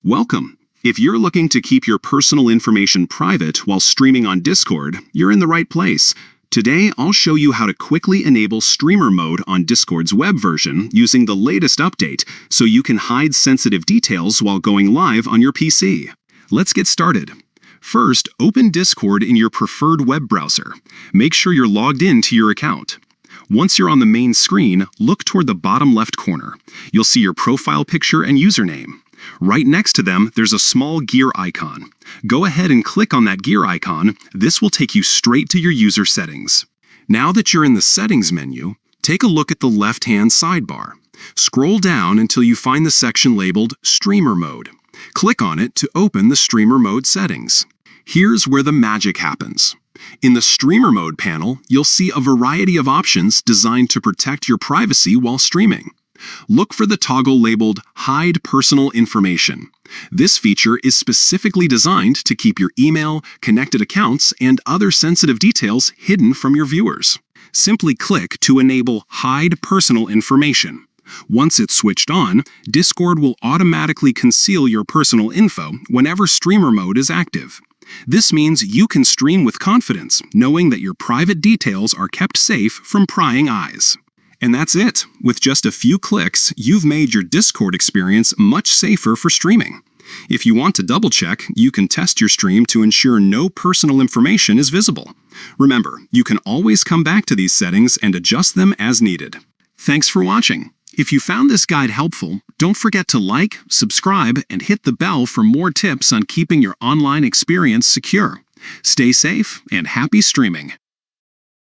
Welcome. If you're looking to keep your personal information private while streaming on Discord, you're in the right place. Today, I'll show you how to quickly enable streamer mode on Discord's web version using the latest update so you can hide sensitive details while going live on your PC. Let's get started. First, open Discord in your preferred web browser. Make sure you're logged in to your account. Once you're on the main screen, look toward the bottom left corner. You'll see your profile picture and username. Right next to them, there's a small gear icon. Go ahead and click on that gear icon. This will take you straight to your user settings. Now that you're in the settings menu, take a look at the left-hand sidebar. Scroll down until you find the section labeled Streamer Mode. Click on it to open the Streamer Mode settings. Here's where the magic happens. In the Streamer Mode panel, you'll see a variety of options designed to protect your privacy while streaming. Look for the toggle labeled Hide Personal Information. This feature is specifically designed to keep your email, connected accounts, and other sensitive details hidden from your viewers. Simply click to enable Hide Personal Information. Once it's switched on, Discord will automatically conceal your personal info whenever streamer mode is active. This means you can stream with confidence, knowing that your private details are kept safe from prying eyes. And that's it. With just a few clicks, you've made your Discord experience much safer for streaming. If you want to double-check, you can test your stream to ensure no personal information is visible. Remember, you can always come back to these settings and adjust them as needed. Thanks for watching. If you found this guide helpful, don't forget to like, subscribe, and hit the bell for more tips on keeping your online experience secure. Stay safe and happy streaming.